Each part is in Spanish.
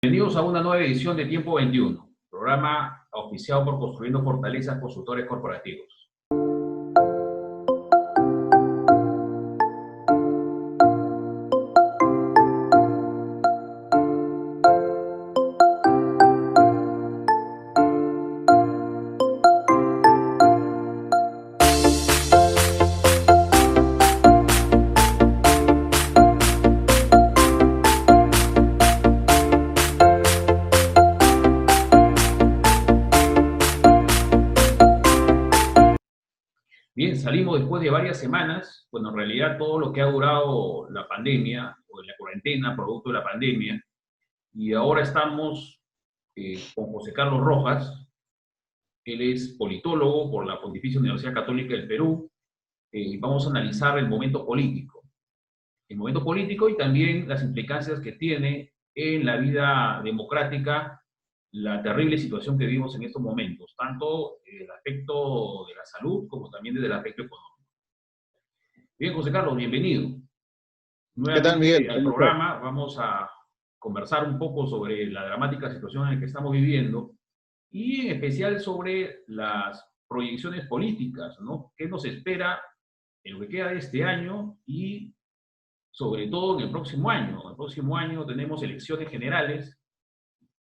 Bienvenidos a una nueva edición de Tiempo 21, programa auspiciado por Construyendo Fortalezas Consultores Corporativos. Bien, salimos después de varias semanas, bueno, en realidad todo lo que ha durado la pandemia, o la cuarentena, producto de la pandemia, y ahora estamos con José Carlos Rojas. Él es politólogo por la Pontificia Universidad Católica del Perú, y vamos a analizar el momento político y también las implicancias que tiene en la vida democrática la terrible situación que vivimos en estos momentos, tanto el aspecto de la salud como también desde el aspecto económico. Bien, José Carlos, bienvenido ¿Qué tal, Miguel? nuevamente al ¿Cómo estás? programa. Vamos a conversar un poco sobre la dramática situación en la que estamos viviendo y en especial sobre las proyecciones políticas, ¿no? ¿Qué nos espera en lo que queda de este año y sobre todo en el próximo año? El próximo año tenemos elecciones generales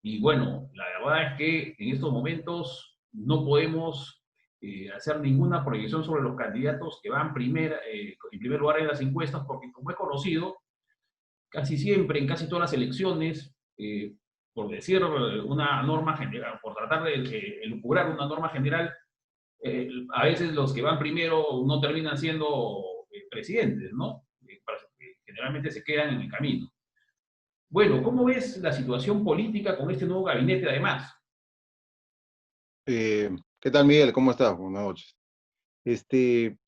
y bueno, la verdad es que en estos momentos no podemos hacer ninguna proyección sobre los candidatos que van en primer lugar en las encuestas, porque como es conocido, casi siempre, en casi todas las elecciones, por decir una norma general, por tratar de elucubrar una norma general, a veces los que van primero no terminan siendo presidentes, ¿no? Generalmente se quedan en el camino. Bueno, ¿cómo ves la situación política con este nuevo gabinete además? ¿Qué tal, Miguel? ¿Cómo estás? Buenas noches. Este,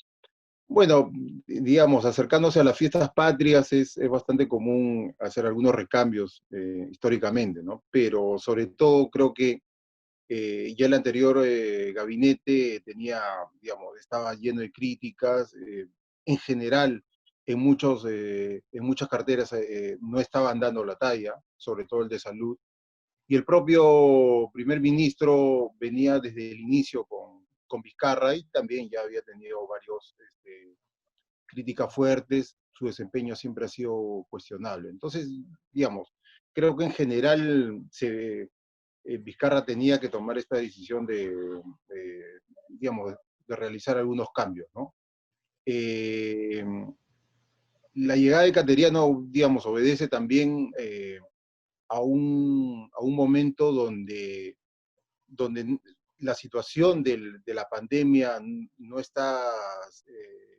bueno, digamos, acercándose a las fiestas patrias es bastante común hacer algunos recambios históricamente, ¿no? Pero sobre todo creo que ya el anterior gabinete tenía, digamos, estaba lleno de críticas. En general, en muchas carteras no estaban dando la talla, sobre todo el de salud. Y el propio primer ministro venía desde el inicio con Vizcarra y también ya había tenido varios críticas fuertes, su desempeño siempre ha sido cuestionable. Entonces, digamos, creo que en general Vizcarra tenía que tomar esta decisión digamos, de realizar algunos cambios, ¿no? Eh, la llegada de Cateriano, digamos, obedece también a un momento donde la situación de la pandemia no está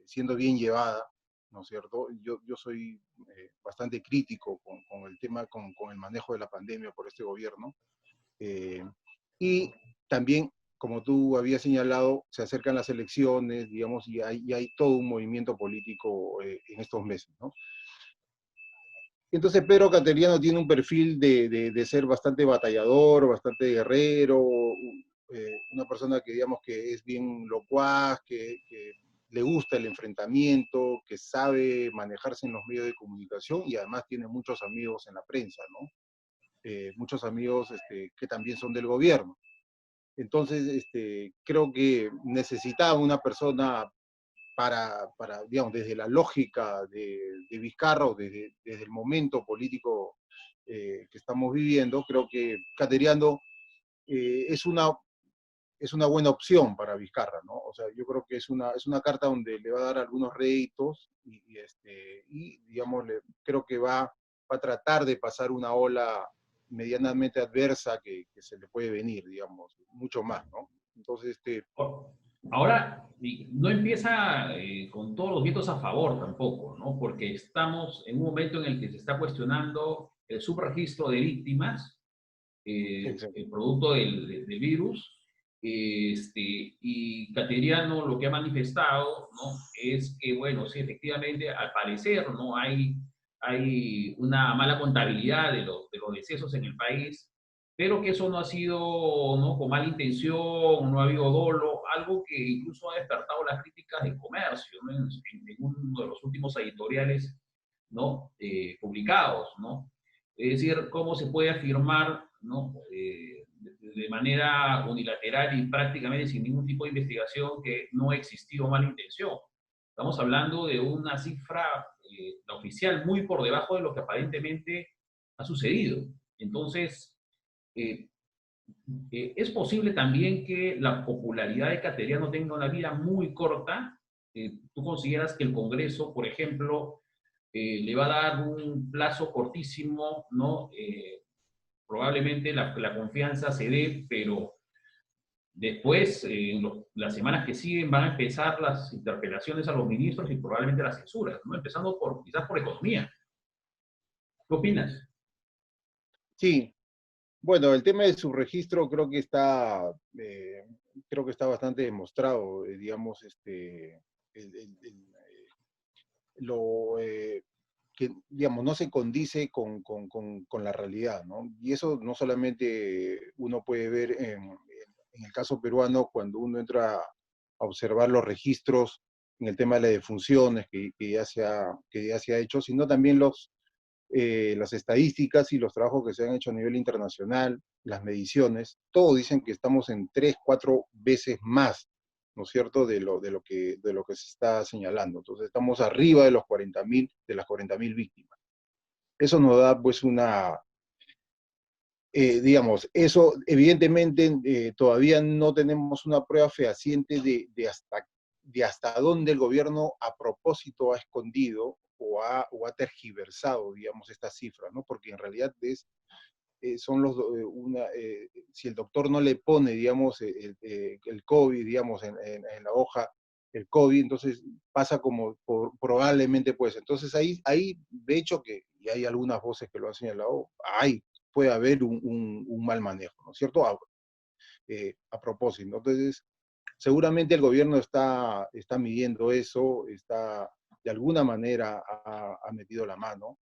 siendo bien llevada, ¿no es cierto? Yo soy bastante crítico con el tema, con el manejo de la pandemia por este gobierno. Eh, y también, como tú habías señalado, se acercan las elecciones, digamos, y hay todo un movimiento político en estos meses, ¿no? Entonces Pedro Cateriano tiene un perfil de ser bastante batallador, bastante guerrero, una persona que digamos que es bien locuaz, que le gusta el enfrentamiento, que sabe manejarse en los medios de comunicación y además tiene muchos amigos en la prensa, ¿no? Muchos amigos que también son del gobierno. Entonces, creo que necesitaba una persona digamos, desde la lógica de Vizcarra o desde el momento político que estamos viviendo, creo que Cateriano eh, es, una, es una buena opción para Vizcarra, ¿no? O sea, yo creo que es una carta donde le va a dar algunos réditos y digamos, creo que va a tratar de pasar una ola medianamente adversa que se le puede venir, digamos, mucho más, ¿no? Entonces, Ahora, no empieza con todos los vientos a favor tampoco, ¿no? Porque estamos en un momento en el que se está cuestionando el subregistro de víctimas, el producto del virus, y Cateriano lo que ha manifestado, ¿no? Es que, bueno, sí, efectivamente, al parecer, ¿no? Hay una mala contabilidad de los decesos en el país, pero que eso no ha sido, ¿no? Con mala intención, no ha habido dolo, algo que incluso ha despertado las críticas del comercio, ¿no? En uno de los últimos editoriales, ¿no? Publicados, ¿no? Es decir, cómo se puede afirmar, ¿no? De manera unilateral y prácticamente sin ningún tipo de investigación que no ha existido mala intención. Estamos hablando de una cifra la oficial muy por debajo de lo que aparentemente ha sucedido. Entonces, eh, es posible también que la popularidad de Cateriano tenga una vida muy corta. ¿Tú consideras que el Congreso, por ejemplo, le va a dar un plazo cortísimo, ¿no? Probablemente la confianza se dé, pero después, las semanas que siguen, van a empezar las interpelaciones a los ministros y probablemente las censuras, ¿no? Empezando por, quizás por economía. ¿Qué opinas? Sí, bueno, el tema del subregistro creo que está bastante demostrado, digamos, lo que, digamos, no se condice con la realidad, ¿no? Y eso no solamente uno puede ver en el caso peruano cuando uno entra a observar los registros en el tema de las defunciones que ya se ha hecho, sino también las estadísticas y los trabajos que se han hecho a nivel internacional, las mediciones, todos dicen que estamos en 3, 4 veces más, ¿no es cierto?, de lo que se está señalando. Entonces estamos arriba de los 40.000, de las 40.000 víctimas. Eso nos da pues digamos, eso evidentemente todavía no tenemos una prueba fehaciente de hasta dónde el gobierno a propósito ha escondido o ha tergiversado, digamos, estas cifras, ¿no? Porque en realidad son si el doctor no le pone, digamos, el COVID, digamos, en la hoja, el COVID, entonces pasa como probablemente pues. Entonces ahí, de hecho, y hay algunas voces que lo han señalado, puede haber un mal manejo, ¿no es cierto? A propósito, ¿no? Entonces, seguramente el gobierno está midiendo eso, de alguna manera ha metido la mano,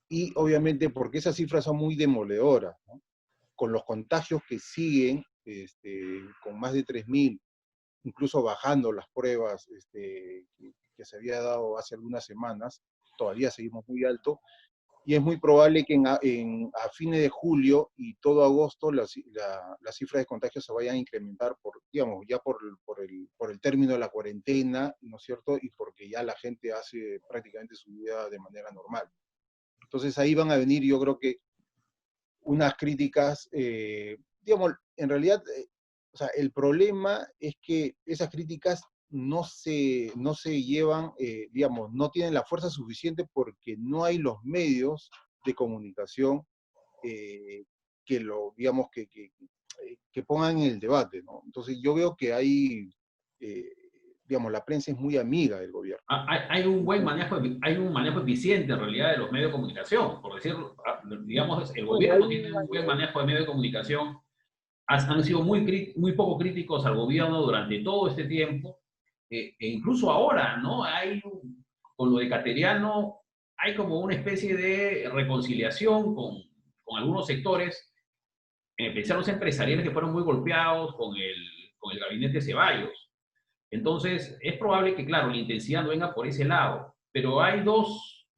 y obviamente porque esas cifras son muy demoledoras, ¿no? Con los contagios que siguen, con más de 3.000, incluso bajando las pruebas que se había dado hace algunas semanas, todavía seguimos muy alto, y es muy probable que a fines de julio y todo agosto las cifras de contagios se vayan a incrementar digamos, ya por el término de la cuarentena, ¿no es cierto? Y porque ya la gente hace prácticamente su vida de manera normal. Entonces ahí van a venir, yo creo que unas críticas, digamos, en realidad, o sea, el problema es que esas críticas no se llevan, digamos, no tienen la fuerza suficiente porque no hay los medios de comunicación eh, digamos, que pongan en el debate, ¿no? Entonces yo veo que eh, digamos, la prensa es muy amiga del gobierno. Hay un buen manejo, hay un manejo eficiente en realidad de los medios de comunicación, por decirlo, digamos, el Bueno, gobierno tiene un buen manejo de medios de comunicación, han sido muy poco críticos al gobierno durante todo este tiempo, e incluso ahora, ¿no? Con lo de Cateriano, hay como una especie de reconciliación con algunos sectores, en especial los empresariales que fueron muy golpeados con el gabinete Ceballos. Entonces, es probable que, claro, la intensidad no venga por ese lado, pero hay dos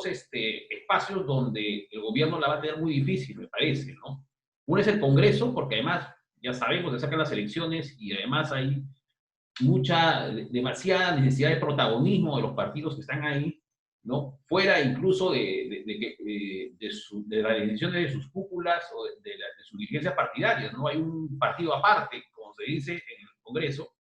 espacios donde el gobierno la va a tener muy difícil, me parece, ¿no? Uno es el Congreso, porque además, ya sabemos, se sacan las elecciones y además hay demasiada necesidad de protagonismo de los partidos que están ahí, ¿no? Fuera incluso de las decisiones de sus cúpulas o de sus dirigencias partidarias, ¿no? Hay un partido aparte, como se dice en el Congreso,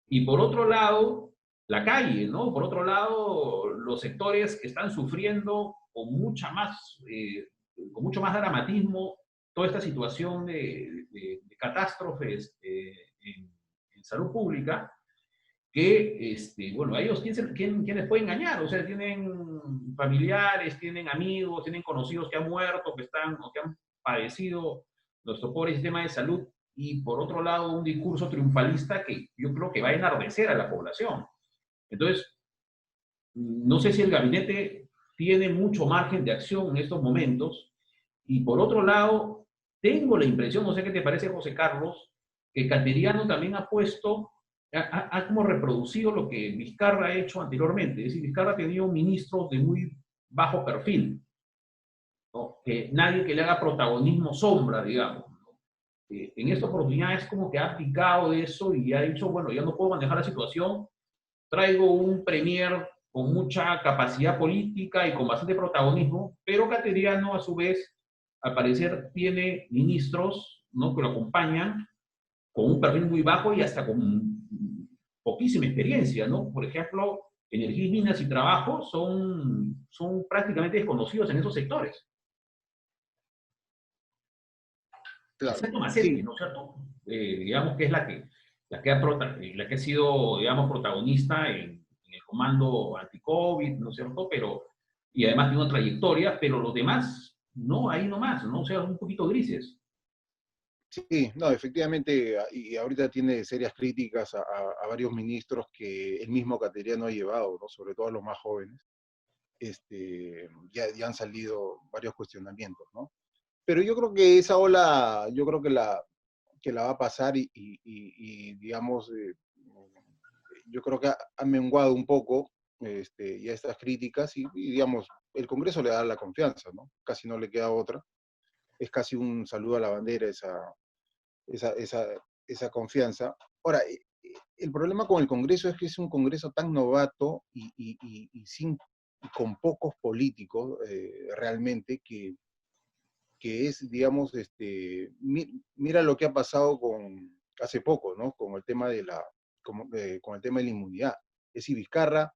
y por otro lado, la calle, ¿no? Por otro lado, los sectores que están sufriendo con mucho más dramatismo toda esta situación de catástrofes en salud pública, que, bueno, a ellos, ¿quién les puede engañar? O sea, tienen familiares, tienen amigos, tienen conocidos que han muerto, o que han padecido nuestro pobre sistema de salud, y por otro lado, un discurso triunfalista que yo creo que va a enardecer a la población. Entonces, no sé si el gabinete tiene mucho margen de acción en estos momentos, y por otro lado, tengo la impresión, no sé qué te parece, José Carlos, que Cateriano también ha como reproducido lo que Vizcarra ha hecho anteriormente. Es decir, Vizcarra ha tenido ministros de muy bajo perfil, ¿no? Nadie que le haga protagonismo sombra, digamos. En esta oportunidad es como que ha aplicado eso y ha dicho, bueno, ya no puedo manejar la situación, traigo un premier con mucha capacidad política y con bastante protagonismo, pero Cateriano, a su vez, al parecer tiene ministros, ¿no?, que lo acompañan con un perfil muy bajo y hasta con poquísima experiencia, ¿no? Por ejemplo, energía, minas y trabajo son prácticamente desconocidos en esos sectores. Claro. Excepto Macetti, Sí, ¿no es cierto? Digamos que es la que ha sido, digamos, protagonista en el comando anti-COVID, ¿no es cierto? Pero, y además tiene una trayectoria, pero los demás, no, ahí nomás, ¿no? O sea, un poquito grises. sí, no, efectivamente, y ahorita tiene serias críticas a varios ministros que el mismo Cateriano ha llevado, ¿no? Sobre todo a los más jóvenes. Ya han salido varios cuestionamientos, ¿no? Pero yo creo que esa ola, yo creo que la va a pasar y digamos, yo creo que ha menguado un poco ya estas críticas y, digamos, el Congreso le da la confianza, ¿no? Casi no le queda otra. Es casi un saludo a la bandera esa, esa, esa confianza. Ahora, el problema con el Congreso es que es un Congreso tan novato sin, con pocos políticos realmente que es, digamos, mira lo que ha pasado hace poco, ¿no? Con el tema con el tema de la inmunidad. Es decir, Vizcarra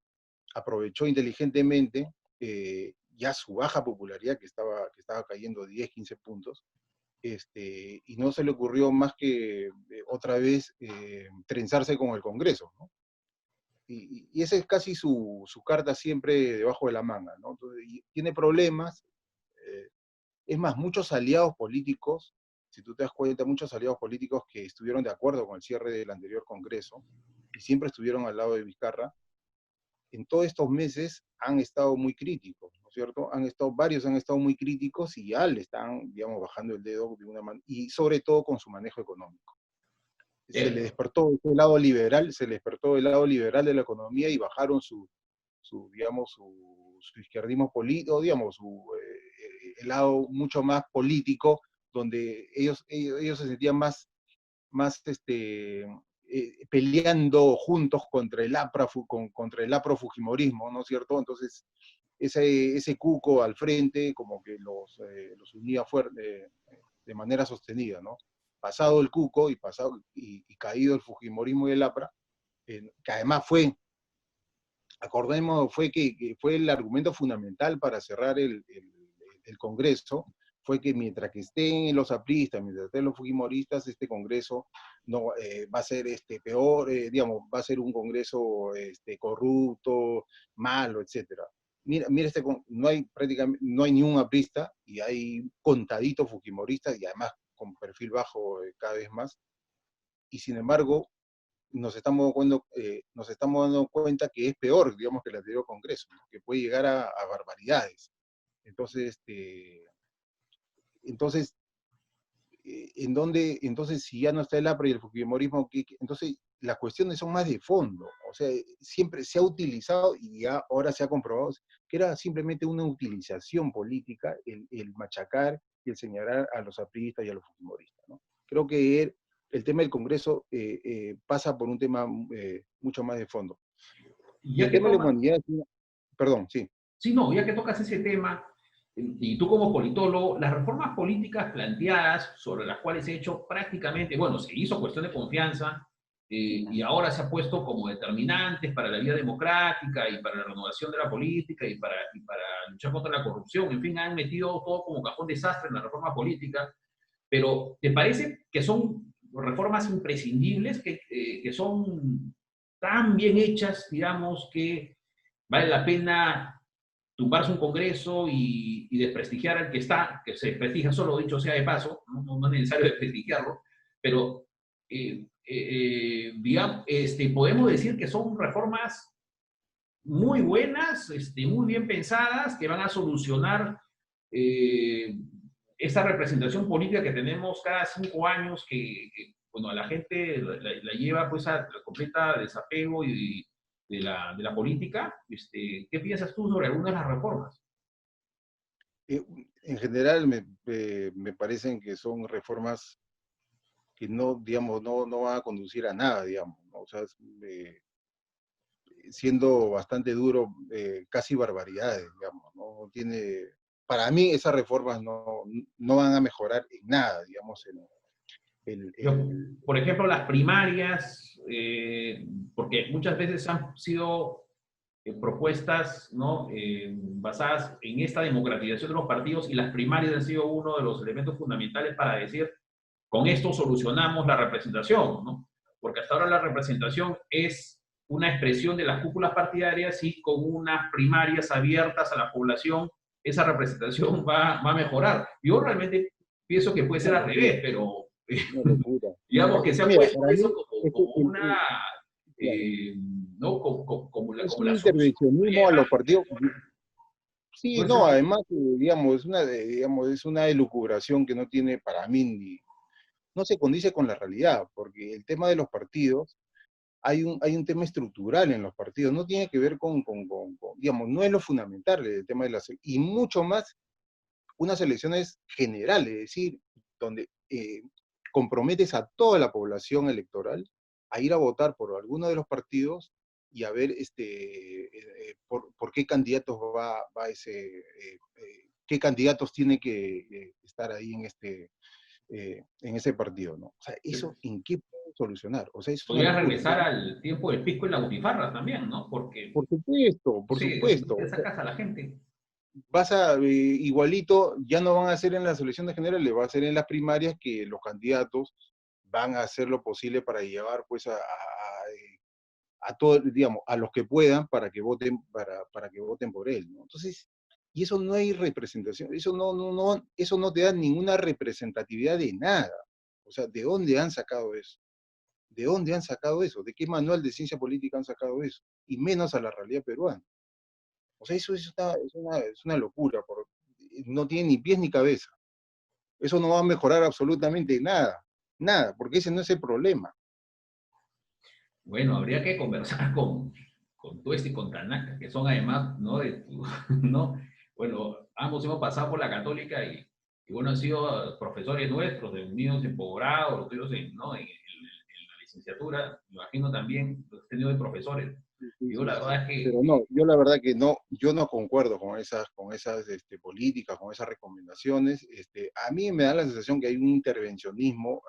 aprovechó inteligentemente ya su baja popularidad, que estaba cayendo 10, 15 puntos, y no se le ocurrió más que otra vez trenzarse con el Congreso, ¿no? Y esa es casi su carta siempre debajo de la manga, ¿no? Entonces, tiene problemas, eh, es más, muchos aliados políticos, si tú te das cuenta, muchos aliados políticos que estuvieron de acuerdo con el cierre del anterior Congreso y siempre estuvieron al lado de Vizcarra, en todos estos meses han estado muy críticos, ¿no es cierto? Varios han estado muy críticos y ya le están, digamos, bajando el dedo de una manera, y sobre todo con su manejo económico. Se le Cierto. despertó el lado liberal, se le despertó el lado liberal de la economía y bajaron digamos, su izquierdismo político, digamos, el lado mucho más político, donde ellos se sentían más peleando juntos contra contra el afrofujimorismo, ¿no es cierto? Entonces, ese cuco al frente como que los unía fuerte, de manera sostenida, ¿no? Pasado el cuco y caído el fujimorismo y el APRA, que además acordemos, que fue el argumento fundamental para cerrar el Congreso, fue que mientras que estén los apristas, mientras estén los fujimoristas, este Congreso no, va a ser peor, digamos, va a ser un Congreso corrupto, malo, etc. Mira no hay prácticamente, no hay ni un aprista y hay contaditos fujimoristas y además con perfil bajo cada vez más. Y sin embargo, nos estamos dando cuenta que es peor, digamos, que el anterior Congreso, ¿no? Que puede llegar a barbaridades. Entonces, entonces entonces, si ya no está el APRA y el Fujimorismo, entonces las cuestiones son más de fondo. O sea, siempre se ha utilizado y ya ahora se ha comprobado que era simplemente una utilización política el machacar y el señalar a los apristas y a los fujimoristas, ¿no? Creo que el tema del Congreso pasa por un tema mucho más de fondo. Y Y ya el que tema de la tocas, humanidad, perdón, sí. sí, no, ya que tocas ese tema, y tú como politólogo, las reformas políticas planteadas, sobre las cuales se ha hecho prácticamente, bueno, se hizo cuestión de confianza, y ahora se ha puesto como determinantes para la vida democrática y para la renovación de la política y para luchar contra la corrupción. En fin, han metido todo como cajón desastre en la reforma política. Pero ¿te parece que son reformas imprescindibles, que son tan bien hechas, digamos, que vale la pena tumbarse un congreso y desprestigiar al que está, que se desprestigia solo, dicho sea de paso, no es necesario desprestigiarlo, pero digamos, podemos decir que son reformas muy buenas, muy bien pensadas, que van a solucionar eh, esa representación política que tenemos cada 5 años, bueno, a la gente la lleva pues a la completa desapego de la política. ¿Qué piensas tú sobre algunas de las reformas? Eh, en general me parecen que son reformas que no, digamos, no van a conducir a nada, digamos, ¿no? O sea, siendo bastante duro, casi barbaridades, digamos, ¿no? Tiene, para mí esas reformas no van a mejorar en nada, digamos, Por ejemplo, las primarias, porque muchas veces han sido propuestas, ¿no? Basadas en esta democratización de los partidos, y las primarias han sido uno de los elementos fundamentales para decir, con esto solucionamos la representación, ¿no? Porque hasta ahora la representación es una expresión de las cúpulas partidarias, y con unas primarias abiertas a la población, esa representación va a mejorar. Yo realmente pienso que puede ser una al revés, locura, pero una locura. digamos que se ha Mira, puesto para eso mí, como una, claro, eh, ¿no? es Como un la solución al intervencionismo a problema. los partidos. Sí, Por eso no, es que, además, digamos, digamos, es una elucubración que no tiene para mí no se condice con la realidad, porque el tema de los partidos, hay un tema estructural en los partidos, no tiene que ver digamos, no es lo fundamental el tema de las, y mucho más unas elecciones generales, es decir, donde comprometes a toda la población electoral a ir a votar por alguno de los partidos y a ver por qué candidatos va qué candidatos tiene que estar ahí en ese partido, ¿no? O sea, ¿eso en qué puede solucionar? O sea, es una podría locura. regresar al tiempo del pisco y la butifarra también, ¿no? Porque, Por supuesto, por sí, si tú supuesto. te sacas a la gente. Igualito, ya no van a ser en las elecciones generales, va a ser en las primarias que los candidatos van a hacer lo posible para llevar pues a todos, digamos, a los que puedan para que voten por él, ¿no? Entonces, y eso no hay representación, eso no te da ninguna representatividad de nada. O sea, ¿de dónde han sacado eso? ¿De dónde han sacado eso? ¿De qué manual de ciencia política han sacado eso? Y menos a la realidad peruana. O sea, eso es una locura, no tiene ni pies ni cabeza. Eso no va a mejorar absolutamente nada, nada, porque ese no es el problema. Bueno, habría que conversar con Tuesti y con Tanaka, que son además, ¿no? ¿No? Bueno, ambos hemos pasado por la Católica, y bueno, han sido profesores nuestros, de unidos en posgrado, los tuyos ¿no? En la licenciatura, me imagino también, los he tenido de profesores. Sí, sí, Digo, sí, la sí. verdad es que, Pero no, yo la verdad que no, yo no concuerdo con esas políticas, con esas recomendaciones. A mí me da la sensación que hay un intervencionismo,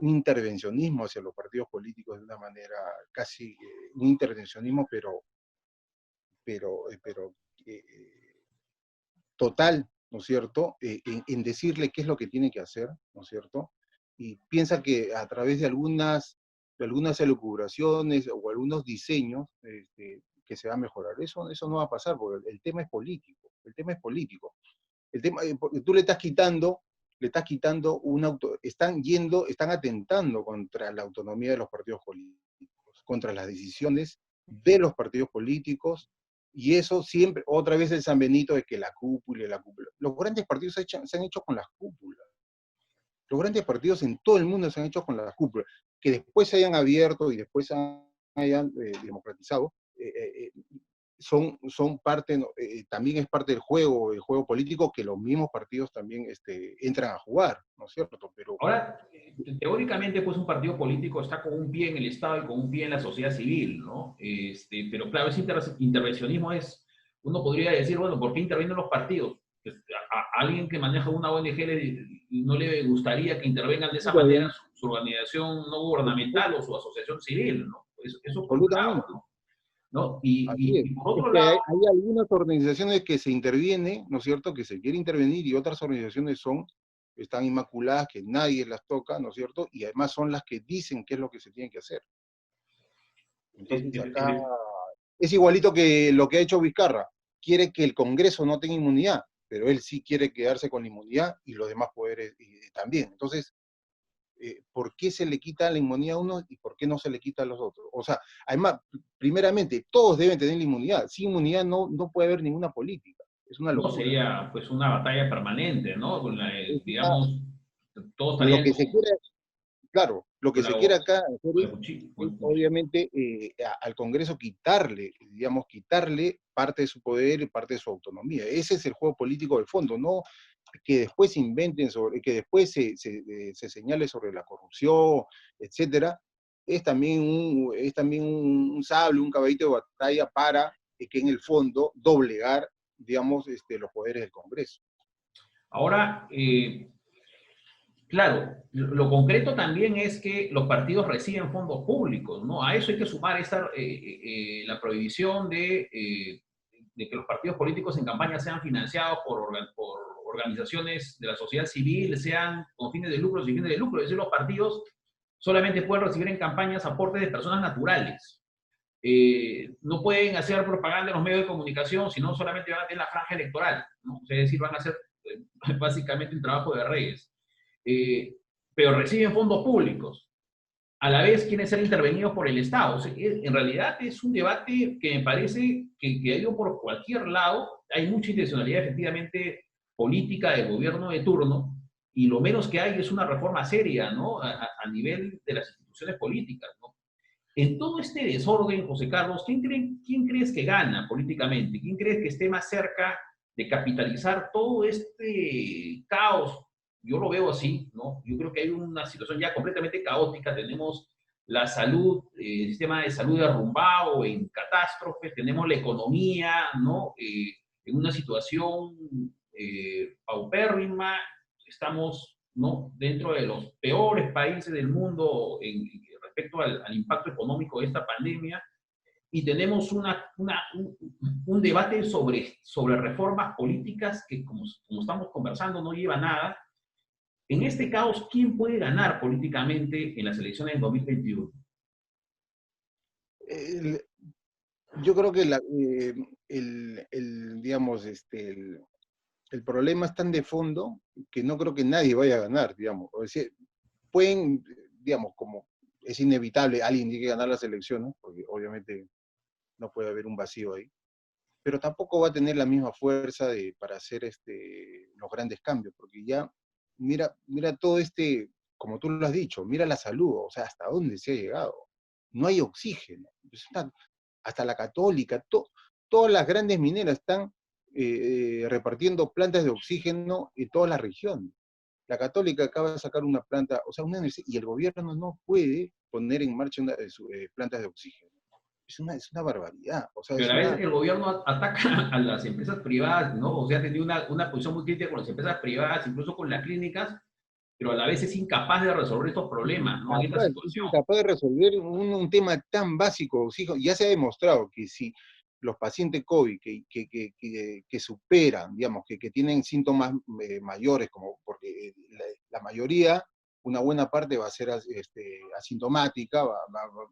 un intervencionismo hacia los partidos políticos de una manera casi, un intervencionismo, pero total, ¿no es cierto?, en decirle qué es lo que tiene que hacer, ¿no es cierto? Y piensa que a través de algunas elucubraciones o algunos diseños que se va a mejorar. Eso no va a pasar, porque el tema es político, el tema es político. Porque tú le estás quitando están atentando contra la autonomía de los partidos políticos, contra las decisiones de los partidos políticos, y eso siempre, otra vez el San Benito de que la cúpula y la cúpula. Los grandes partidos se han hecho con las cúpulas. Los grandes partidos en todo el mundo se han hecho con las cúpulas. Que después se hayan abierto y después hayan democratizado, son parte, ¿no? También es parte del el juego político que los mismos partidos también entran a jugar, ¿no es cierto? Pero ahora, teóricamente, pues un partido político está con un pie en el Estado y con un pie en la sociedad civil, ¿no? Pero claro, ese intervencionismo es, uno podría decir, bueno, ¿por qué intervienen los partidos? Pues, a alguien que maneja una ONG no le gustaría que intervengan de esa manera su organización no por gubernamental o supuesto, su asociación civil, ¿no? Eso por un lado, absolutamente. ¿no? ¿No? Así es. Y por Es otro que lado, hay algunas organizaciones que se interviene, ¿no es cierto?, que se quiere intervenir, y otras organizaciones están inmaculadas, que nadie las toca, ¿no es cierto?, y además son las que dicen qué es lo que se tiene que hacer. eh, Entonces acá eh, es igualito que lo que ha hecho Vizcarra. Quiere que el Congreso no tenga inmunidad, pero él sí quiere quedarse con la inmunidad y los demás poderes también. Entonces, ¿por qué se le quita la inmunidad a uno y por qué no se le quita a los otros? O sea, además, primeramente, todos deben tener la inmunidad. Sin inmunidad no puede haber ninguna política. Es una no locura. sería pues una batalla permanente, ¿no? Es Digamos, todos lo estarían que se con, quiere, Claro, lo que con la, se quiere acá hacer con es, el cuchillo, con es el cuchillo. obviamente al Congreso quitarle, digamos, quitarle parte de su poder y parte de su autonomía. Ese es el juego político de fondo, no que después inventen sobre, que después se señale sobre la corrupción, etcétera. Es también un sable, un caballito de batalla para que en el fondo doblegar, digamos, los poderes del Congreso. Ahora, claro, lo concreto también es que los partidos reciben fondos públicos, ¿no? A eso hay que sumar la prohibición de que los partidos políticos en campaña sean financiados por organizaciones de la sociedad civil, sean con fines de lucro, sin fines de lucro. Es decir, los partidos solamente pueden recibir en campañas aportes de personas naturales. No pueden hacer propaganda en los medios de comunicación, sino solamente van a tener la franja electoral, ¿no? Es decir, van a hacer básicamente un trabajo de redes. Eh, pero reciben fondos públicos. A la vez quieren ser intervenidos por el Estado. O sea, en realidad es un debate que me parece que ha ido por cualquier lado. Hay mucha intencionalidad efectivamente política del gobierno de turno y lo menos que hay es una reforma seria, ¿no? A nivel de las instituciones políticas, ¿no? En todo este desorden, José Carlos, ¿quién crees que gana políticamente? ¿Quién crees que esté más cerca de capitalizar todo este caos? Yo lo veo así, ¿no? Yo creo que hay una situación ya completamente caótica. Tenemos la salud, el sistema de salud derrumbado, en catástrofe, tenemos la economía, ¿no? En una situación paupérrima, estamos, ¿no? Dentro de los peores países del mundo respecto al impacto económico de esta pandemia y tenemos un debate sobre reformas políticas que, como estamos conversando, no lleva a nada. En este caos, ¿quién puede ganar políticamente en las elecciones del 2021? El, yo creo que digamos, el problema es tan de fondo que no creo que nadie vaya a ganar, digamos. O sea, pueden, digamos, como es inevitable, alguien tiene que ganar las elecciones, porque obviamente no puede haber un vacío ahí, pero tampoco va a tener la misma fuerza para hacer los grandes cambios, porque ya, mira todo como tú lo has dicho, mira la salud, o sea, hasta dónde se ha llegado. No hay oxígeno. Hasta la Católica, todas las grandes mineras están repartiendo plantas de oxígeno en toda la región. La Católica acaba de sacar una planta, o sea, y el gobierno no puede poner en marcha plantas de oxígeno. Es una barbaridad. O sea, Pero es a la vez una... el gobierno ataca a las empresas privadas, ¿no? O sea, ha tenido una posición muy crítica con las empresas privadas, incluso con las clínicas, pero a la vez es incapaz de resolver estos problemas, ¿no? En esta Es situación. incapaz de resolver un tema tan básico. Oxígeno. Ya se ha demostrado que si los pacientes COVID que superan, digamos, que tienen síntomas mayores, como porque la mayoría, una buena parte va a ser asintomática, va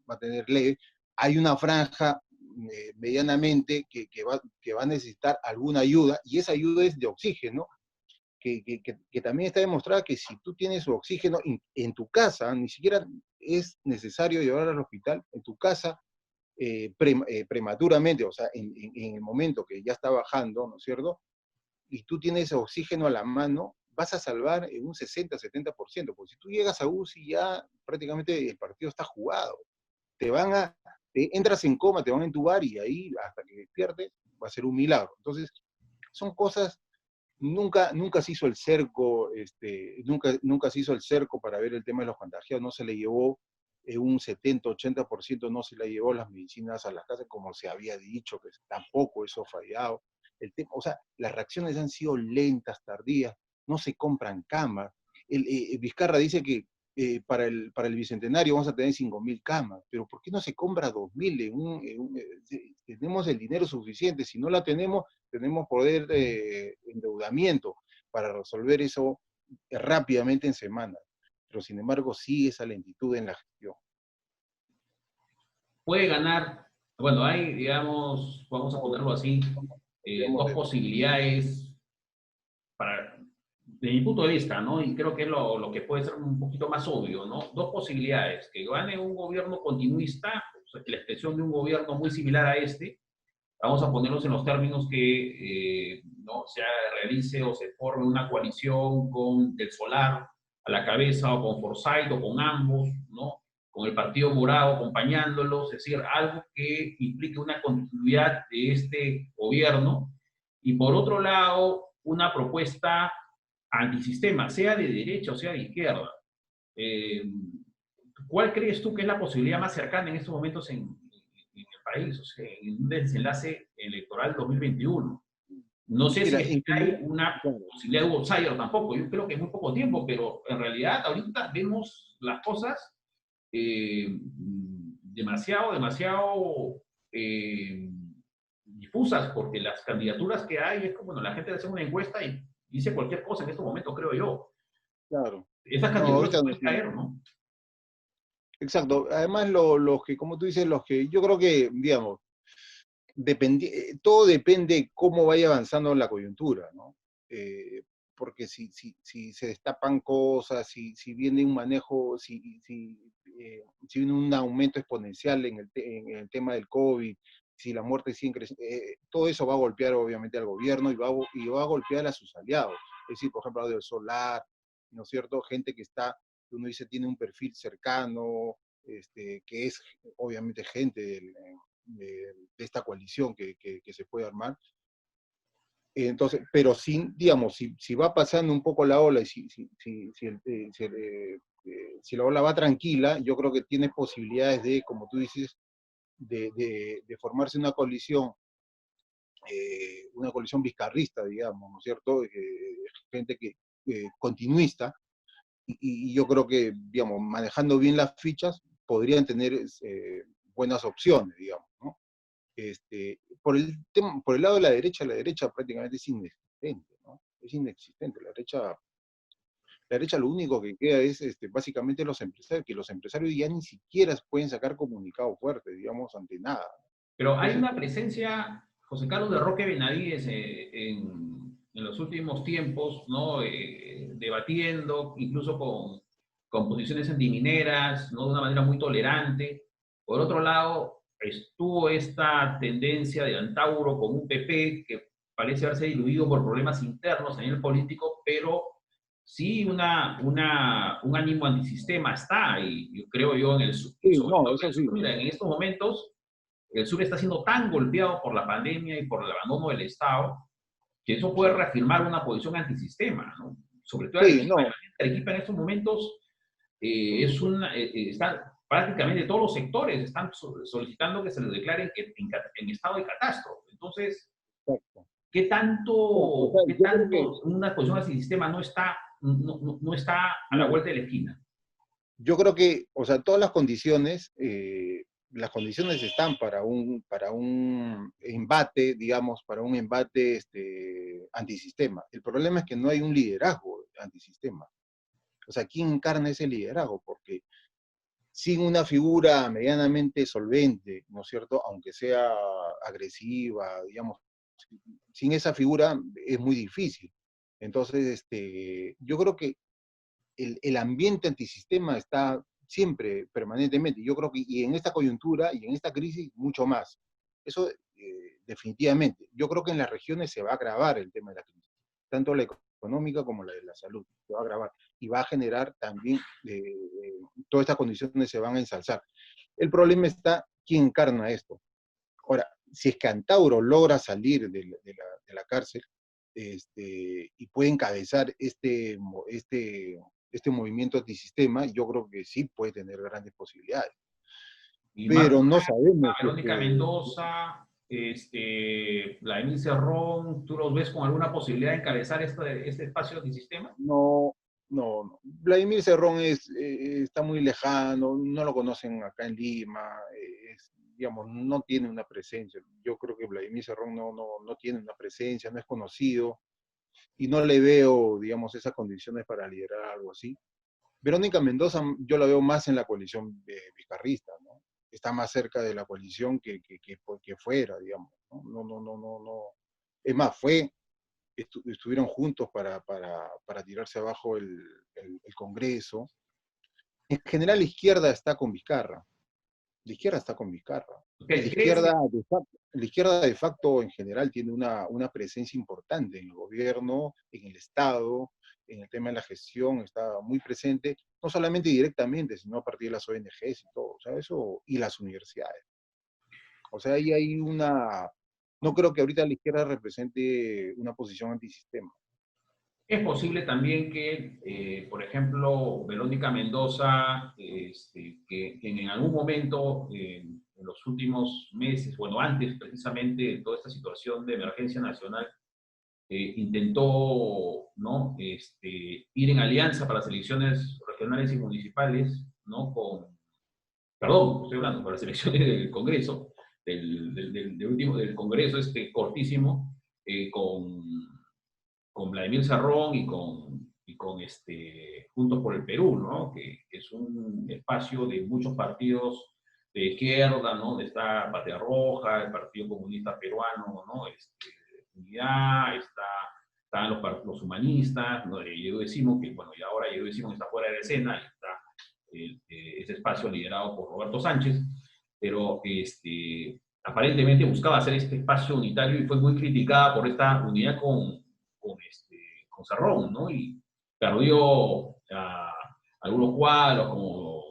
a tener leve, hay una franja medianamente que va a necesitar alguna ayuda, y esa ayuda es de oxígeno, que también está demostrada que si tú tienes oxígeno en tu casa, ni siquiera es necesario llevar al hospital, en tu casa, prematuramente, o sea, en el momento que ya está bajando, ¿no es cierto? Y tú tienes oxígeno a la mano, vas a salvar en un 60-70%, porque si tú llegas a UCI ya prácticamente el partido está jugado. Te van a, entras en coma, te van a entubar y ahí hasta que despiertes va a ser un milagro. Entonces, son cosas. Nunca se hizo el cerco, nunca se hizo el cerco para ver el tema de los contagiados, no se le llevó un 70-80%, no se le llevó las medicinas a las casas como se había dicho, que tampoco eso ha fallado. O sea, las reacciones han sido lentas, tardías, no se compran camas. Vizcarra dice que para el Bicentenario vamos a tener 5.000 camas, pero ¿por qué no se compra 2.000? Tenemos el dinero suficiente, si no la tenemos poder de endeudamiento para resolver eso rápidamente en semanas. Pero sin embargo sigue esa lentitud en la gestión. Puede ganar, bueno, hay, digamos, vamos a ponerlo así, dos posibilidades para, de mi punto de vista, ¿no? Y creo que es lo que puede ser un poquito más obvio, ¿no? Dos posibilidades, que gane un gobierno continuista, o sea, la expresión de un gobierno muy similar a este, vamos a ponerlos en los términos que no se realice o se forme una coalición con el Solar, a la cabeza, o con Forsyth, o con ambos, ¿no? Con el Partido Morado acompañándolos, es decir, algo que implique una continuidad de este gobierno, y por otro lado, una propuesta antisistema, sea de derecha o sea de izquierda. Eh, ¿Cuál crees tú que es la posibilidad más cercana en estos momentos en el país, o sea, en un desenlace electoral 2021? No sé si Mira, es que en hay general, una claro, posibilidad de outsider tampoco. Yo creo que es muy poco tiempo, pero en realidad ahorita vemos las cosas demasiado eh, difusas, porque las candidaturas que hay es como, bueno, la gente hace una encuesta y dice cualquier cosa en estos momentos, creo yo. claro. Estas No, candidaturas se ahorita no pueden tiene. caer, ¿no? Exacto. Además, los que, como tú dices, los que yo creo que, digamos, todo depende cómo vaya avanzando la coyuntura, ¿no? Eh, Porque si se destapan cosas, si viene un manejo, si viene un aumento exponencial en el tema del COVID, si la muerte sigue creciendo, todo eso va a golpear obviamente al gobierno y va a golpear a sus aliados. Es decir, por ejemplo, Audio Solar, ¿no es cierto? Gente que uno dice tiene un perfil cercano, que es obviamente gente de esta coalición que se puede armar. Entonces, pero sin, digamos, si va pasando un poco la ola y si la ola va tranquila, yo creo que tiene posibilidades de, como tú dices, de formarse una coalición vizcarrista, digamos, ¿no es cierto? Gente continuista, y yo creo que, digamos, manejando bien las fichas, podrían tener buenas opciones, digamos, ¿no? Por el lado de la derecha prácticamente es inexistente, ¿no? Es inexistente. La derecha lo único que queda es básicamente los empresarios, que los empresarios ya ni siquiera pueden sacar comunicados fuertes, digamos, ante nada. Pero hay Entonces, una presencia, José Carlos, de Roque Benavides en los últimos tiempos, ¿no? Debatiendo, incluso con posiciones antimineras, ¿no? De una manera muy tolerante. Por otro lado, estuvo esta tendencia de Antauro con un PP que parece haberse diluido por problemas internos a nivel político, pero sí un ánimo antisistema está, y yo creo yo en el, sí, sobre no, todo en eso el sí. sur. Mira, en estos momentos el sur está siendo tan golpeado por la pandemia y por el abandono del Estado, que eso puede Sí, reafirmar una posición antisistema, ¿no? Sobre todo sí, Arequipa. no, Arequipa en estos momentos está prácticamente todos los sectores están solicitando que se les declaren en estado de catastro. Entonces, exacto. No, o sea, qué yo creo que, tanto una posición antisistema no está a la no, vuelta de la esquina? yo creo que, o sea, todas las condiciones están para un embate, digamos, para un embate antisistema. El problema es que no hay un liderazgo antisistema. O sea, ¿quién encarna ese liderazgo? Porque sin una figura medianamente solvente, ¿no es cierto? Aunque sea agresiva, digamos, sin esa figura es muy difícil. Entonces, yo creo que el ambiente antisistema está siempre, permanentemente. Yo creo que, y en esta coyuntura y en esta crisis, mucho más. Eso, definitivamente. Yo creo que en las regiones se va a agravar el tema de la crisis, tanto la económica como la de la salud. Se va a agravar y va a generar también, todas estas condiciones se van a ensalzar. El problema está quién encarna esto. Ahora, si es que Antauro logra salir de la cárcel, y puede encabezar este movimiento antisistema, yo creo que sí puede tener grandes posibilidades. Y Marco, Pero no sabemos si es Verónica que Mendoza, Vladimir Cerrón, ¿tú los ves con alguna posibilidad de encabezar este espacio de sistema? no, no. Vladimir Cerrón está muy lejano, no lo conocen acá en Lima, digamos, no tiene una presencia. Yo creo que Vladimir Cerrón no tiene una presencia, no es conocido, y no le veo, digamos, esas condiciones para liderar algo así. Verónica Mendoza yo la veo más en la coalición vizcarrista, ¿no? Está más cerca de la coalición que fuera, digamos. No. Es más, estuvieron juntos para tirarse abajo el Congreso. En general, la izquierda está con Vizcarra. Y ¿Crees que la izquierda de facto en general tiene una presencia importante en el gobierno, en el Estado, en el tema de la gestión está muy presente, no solamente directamente, sino a partir de las ONGs y todo, o sea, eso, y las universidades. O sea, ahí hay una, no creo que ahorita la izquierda represente una posición antisistema. Es posible también que, por ejemplo, Verónica Mendoza, que en algún momento, en los últimos meses, bueno, antes precisamente de toda esta situación de emergencia nacional, intentó, ¿no? Ir en alianza para las elecciones regionales y municipales, ¿no? Perdón, estoy hablando, para las elecciones del Congreso, del Congreso cortísimo, con Vladimir Cerrón y con Juntos por el Perú, ¿no? Que es un espacio de muchos partidos de izquierda, ¿no? Donde está Patria Roja, el Partido Comunista Peruano, ¿no? Unidad, están los humanistas, ¿no? Yo decimos que, bueno, y ahora yo decimos que está fuera de la escena, y está ese espacio liderado por Roberto Sánchez, pero aparentemente buscaba hacer este espacio unitario y fue muy criticada por esta unidad con Cerrón, ¿no? Y perdió a algunos cuadros como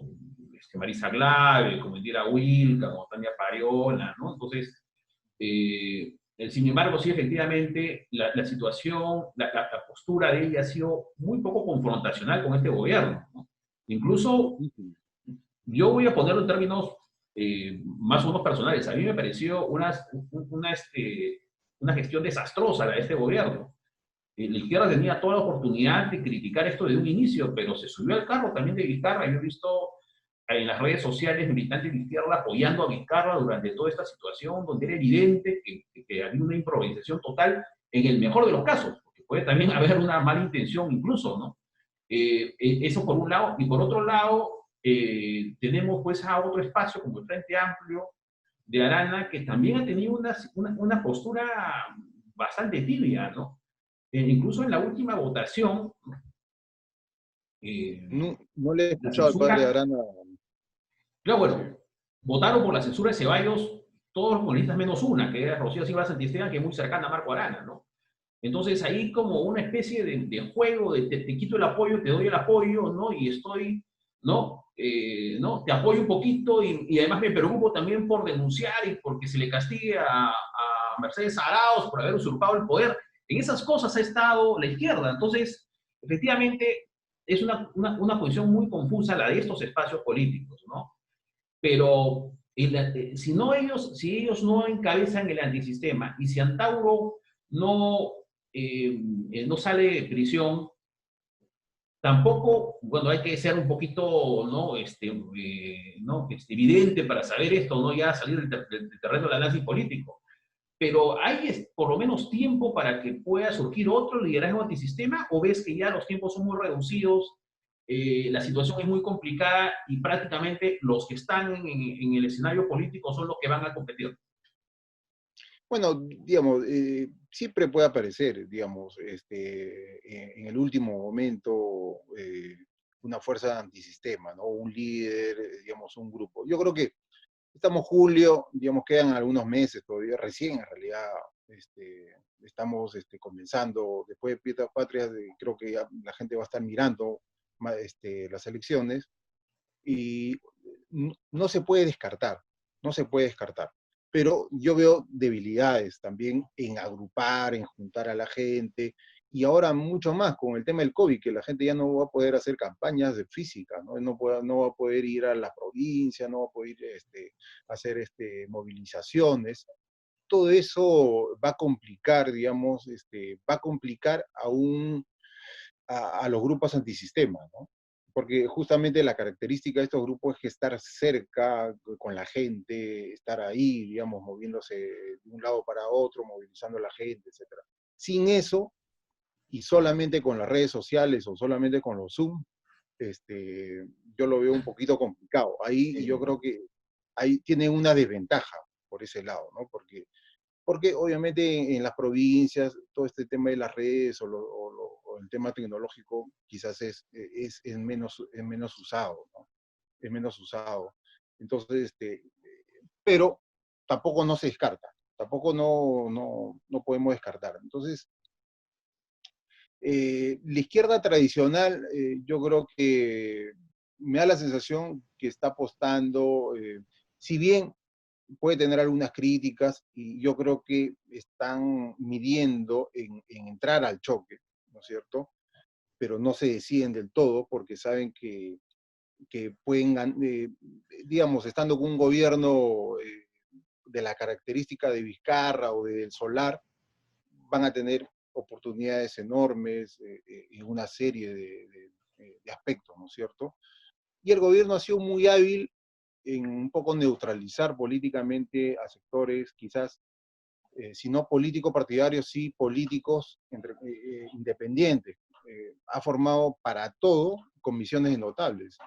Marisa Glave, como Indira Wilca, como Tania Pariola, ¿no? Entonces, sin embargo, sí, efectivamente, la situación, la postura de ella ha sido muy poco confrontacional con este gobierno, ¿no? Incluso, yo voy a ponerlo en términos más o menos personales. A mí me pareció una gestión desastrosa la de este gobierno. La izquierda tenía toda la oportunidad de criticar esto desde un inicio, pero se subió al carro también de Vizcarra. Yo he visto en las redes sociales militantes de izquierda apoyando a Vizcarra durante toda esta situación, donde era evidente que había una improvisación total en el mejor de los casos, porque puede también haber una mala intención incluso, ¿no? Eso por un lado, y por otro lado, tenemos pues a otro espacio como el Frente Amplio de Arana, que también ha tenido una postura bastante tibia, ¿no? Incluso en la última votación, eh, No, no le he la escuchado al padre censura, Arana. claro, bueno, votaron por la censura de Ceballos todos los comunistas menos una, que era Rocío Silva Santisteban, que es muy cercana a Marco Arana, ¿no? Entonces ahí como una especie de juego, de te quito el apoyo, te doy el apoyo, ¿no? Y estoy, ¿no? ¿No? Te apoyo un poquito y además me preocupo también por denunciar y porque se le castigue a Mercedes Arauz por haber usurpado el poder. En esas cosas ha estado la izquierda. Entonces, efectivamente, es una posición muy confusa la de estos espacios políticos, ¿no? Pero si ellos no encabezan el antisistema y si Antauro no, no sale de prisión, tampoco, bueno, hay que ser un poquito, ¿no? ¿No? Evidente para saber esto, ¿no? Ya salir del terreno del análisis político. Pero ¿hay por lo menos tiempo para que pueda surgir otro liderazgo antisistema o ves que ya los tiempos son muy reducidos, la situación es muy complicada y prácticamente los que están en el escenario político son los que van a competir? Bueno, digamos, siempre puede aparecer, digamos, en el último momento, una fuerza antisistema, ¿no? Un líder, digamos, un grupo. Yo creo que estamos julio, digamos, quedan algunos meses todavía, recién en realidad, estamos comenzando, después de Piedras Patrias, creo que ya la gente va a estar mirando las elecciones, y no se puede descartar, no se puede descartar. Pero yo veo debilidades también en agrupar, en juntar a la gente, y ahora mucho más con el tema del COVID, que la gente ya no va a poder hacer campañas de física, ¿no? No va a poder ir a la provincia, no va a poder hacer movilizaciones. Todo eso va a complicar, digamos, va a complicar aún a los grupos antisistema, ¿no? Porque justamente la característica de estos grupos es que estar cerca con la gente, estar ahí, digamos, moviéndose de un lado para otro, movilizando a la gente, etc. Sin eso, y solamente con las redes sociales o solamente con los Zoom, yo lo veo un poquito complicado. Ahí yo creo que ahí tiene una desventaja por ese lado, ¿no? Porque obviamente en las provincias todo este tema de las redes o el tema tecnológico quizás es menos usado, ¿no? Es menos usado. Entonces, pero tampoco no se descarta, tampoco no podemos descartar. Entonces, La izquierda tradicional, yo creo que me da la sensación que está apostando, si bien puede tener algunas críticas, y yo creo que están midiendo en entrar al choque, ¿no es cierto? Pero no se deciden del todo porque saben que pueden, digamos, estando con un gobierno de la característica de Vizcarra o del Solar, van a tener oportunidades enormes en una serie de aspectos, ¿no es cierto? Y el gobierno ha sido muy hábil en un poco neutralizar políticamente a sectores, quizás, si no políticos partidarios, sí políticos independientes. Ha formado para todo comisiones de notables.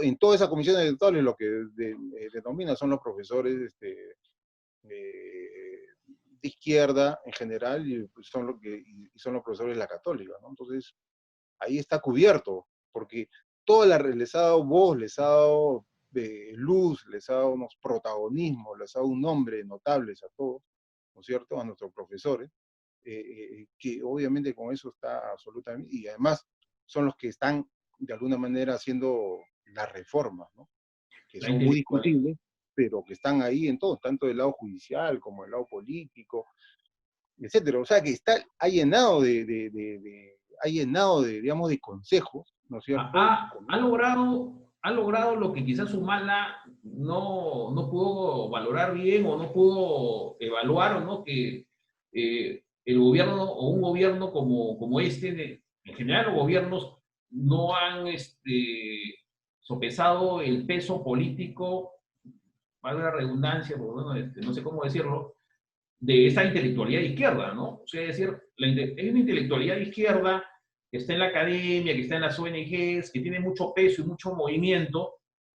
En todas esas comisiones de notables lo que denomina son los profesores de izquierda en general y son los profesores de la católica, ¿no? Entonces, ahí está cubierto, porque les ha dado voz, les ha dado luz, les ha dado unos protagonismos, les ha dado un nombre notables a todos, ¿no es cierto?, a nuestros profesores, que obviamente con eso está absolutamente, y además son los que están de alguna manera haciendo las reformas, ¿no?, que La son muy intelectualidad. discutibles, pero que están ahí en todo, tanto del lado judicial como del lado político, etcétera. O sea que ha llenado ha llenado digamos, de consejos, ¿no es cierto? Ha logrado lo que quizás Humala no pudo valorar bien o no pudo evaluar, o no, que el gobierno o un gobierno como este, en general los gobiernos no han sopesado el peso político, valga la redundancia, porque bueno, no sé cómo decirlo, de esa intelectualidad de izquierda, ¿no? O sea, es decir, es una intelectualidad de izquierda que está en la academia, que está en las ONGs, que tiene mucho peso y mucho movimiento,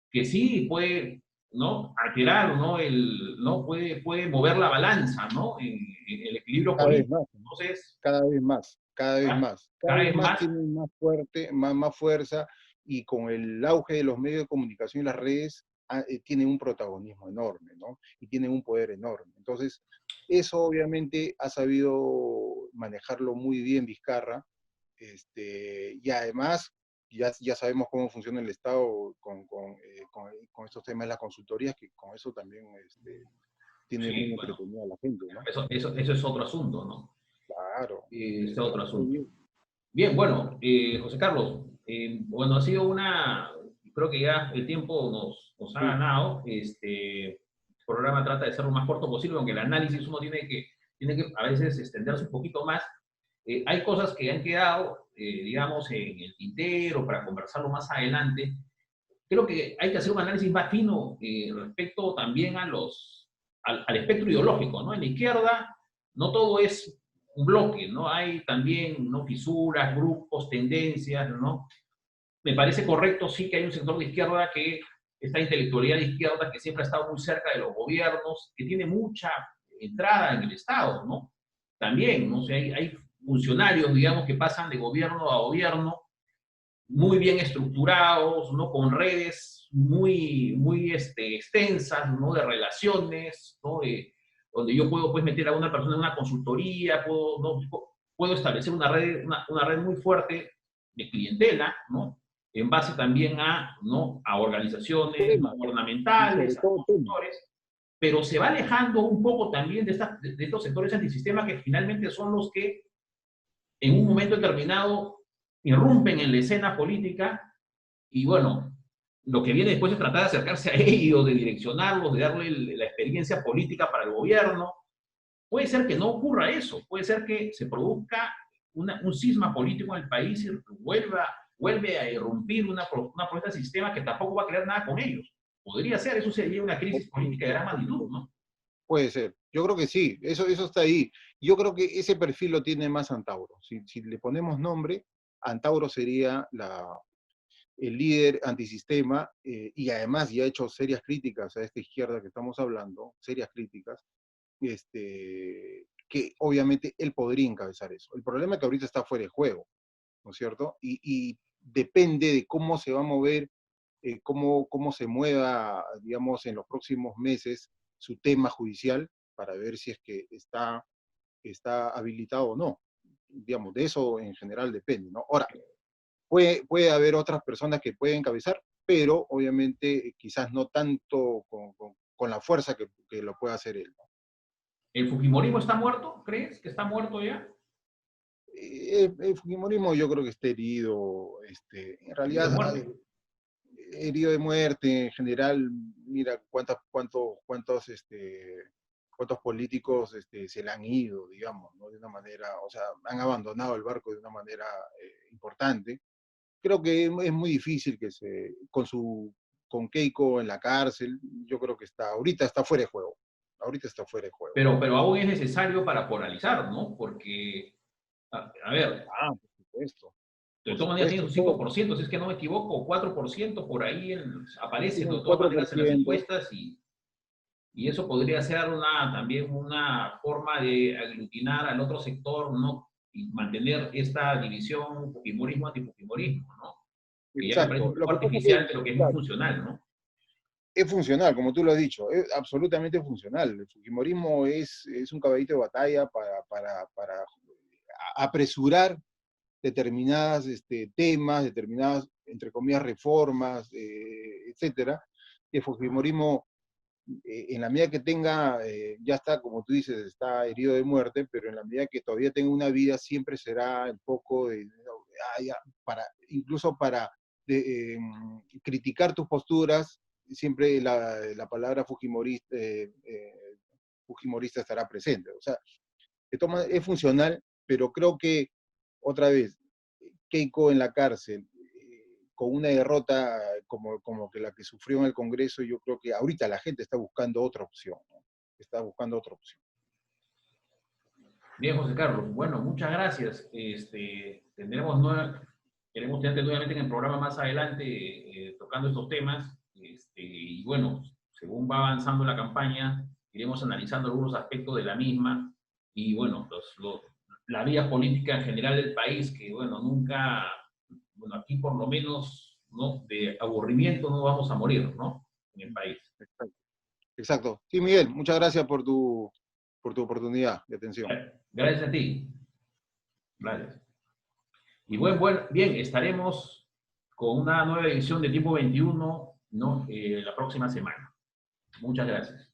que sí puede, ¿no?, alterar, ¿no?, puede mover la balanza, ¿no?, en el equilibrio Cada vez político. más, ¿no? Entonces, Cada vez más, cada vez cada, más. Cada cada vez vez más más, tienen más fuerte, más fuerza, y con el auge de los medios de comunicación y las redes, tienen un protagonismo enorme, ¿no? Y tienen un poder enorme. Entonces, eso obviamente ha sabido manejarlo muy bien Vizcarra, y además ya sabemos cómo funciona el Estado con estos temas de las consultorías, que con eso también tiene sí, muy bueno, entretenida a la gente, ¿no? eso es otro asunto, ¿no? Claro, Es otro está muy asunto. bien. Bien, bueno, José Carlos, bueno, ha sido creo que ya el tiempo nos ha Sí, ganado. El programa trata de ser lo más corto posible, aunque el análisis uno tiene que a veces extenderse un poquito más. Hay cosas que han quedado, digamos, en el tintero para conversarlo más adelante. Creo que hay que hacer un análisis más fino respecto también al espectro ideológico, ¿no? En la izquierda no todo es un bloque, ¿no? Hay también, ¿no?, fisuras, grupos, tendencias, ¿no? Me parece correcto, sí, que hay un sector de izquierda esta intelectualidad de izquierda que siempre ha estado muy cerca de los gobiernos, que tiene mucha entrada en el Estado, ¿no? También, ¿no? O sea, hay funcionarios, digamos, que pasan de gobierno a gobierno muy bien estructurados, ¿no?, con redes muy extensas, ¿no?, de relaciones, ¿no?, donde yo puedo, pues, meter a una persona en una consultoría, ¿no?, puedo establecer una red muy fuerte de clientela, ¿no?, en base también ¿no?, a organizaciones no temas, y sobre gubernamentales, a todo temas. consultores, pero se va alejando un poco también de estos sectores antisistema que finalmente son los que en un momento determinado irrumpen en la escena política y bueno, lo que viene después es tratar de acercarse a ellos, de direccionarlos, de darle la experiencia política para el gobierno. Puede ser que no ocurra eso, puede ser que se produzca un cisma político en el país y vuelve a irrumpir una protesta de sistema que tampoco va a crear nada con ellos. Podría ser, eso sería una crisis política de gran magnitud, ¿no? Puede ser. Yo creo que sí, eso está ahí. Yo creo que ese perfil lo tiene más Antauro. Si le ponemos nombre, Antauro sería el líder antisistema, y además ya ha hecho serias críticas a esta izquierda que estamos hablando, serias críticas, que obviamente él podría encabezar eso. El problema es que ahorita está fuera de juego, ¿no es cierto? Y depende de cómo se va a mover, cómo se mueva, digamos, en los próximos meses su tema judicial, para ver si es que está habilitado o no. digamos, de eso en general depende, ¿no? Ahora, puede haber otras personas que pueden encabezar, pero obviamente quizás no tanto con la fuerza que lo puede hacer él, ¿no? ¿El Fujimorismo está muerto? ¿Crees que está muerto ya? El Fujimorismo yo creo que está herido, en Herido de realidad muerte. herido de muerte en general. Mira cuántos políticos se le han ido, digamos, ¿no? De una manera, o sea, han abandonado el barco de una manera importante. Creo que es muy difícil con Keiko en la cárcel. Yo creo que ahorita está fuera de juego. Ahorita está fuera de juego. Pero aún es necesario para polarizar, ¿no? Porque, a ver, Ah, por supuesto, de por todas maneras tiene supuesto. un 5%, si es que no me equivoco, 4% por ahí aparece Tiene de un todas cuatro por maneras en las ciento encuestas y eso podría ser también una forma de aglutinar al otro sector, ¿no? Y mantener esta división fujimorismo-antifujimorismo, ¿no? Que ya me parece Exacto. un Lo poco que pasa es que, artificial, pero que es muy claro, funcional, ¿no? es funcional, como tú lo has dicho, es absolutamente funcional. El fujimorismo es un caballito de batalla para apresurar determinadas temas, determinadas, entre comillas, reformas, etcétera. Y el fujimorismo, en la medida que tenga, ya está, como tú dices, está herido de muerte, pero en la medida que todavía tenga una vida, siempre será el foco incluso para criticar tus posturas, siempre la palabra fujimorista estará presente. O sea, es funcional, pero creo que, otra vez, Keiko en la cárcel, con una derrota como que la que sufrió en el Congreso, yo creo que ahorita la gente está buscando otra opción, ¿no? Está buscando otra opción. Bien, José Carlos. Bueno, muchas gracias. Queremos tenerte nuevamente en el programa más adelante tocando estos temas. Y bueno, según va avanzando la campaña, iremos analizando algunos aspectos de la misma. Y bueno, la vía política en general del país, que bueno, nunca, bueno, aquí por lo menos, ¿no? De aburrimiento no vamos a morir, ¿no? En el país. Exacto. Exacto. Sí, Miguel, muchas gracias por tu oportunidad de atención. Gracias a ti. Gracias. Y bien, estaremos con una nueva edición de Tiempo 21, ¿no? La próxima semana. Muchas gracias.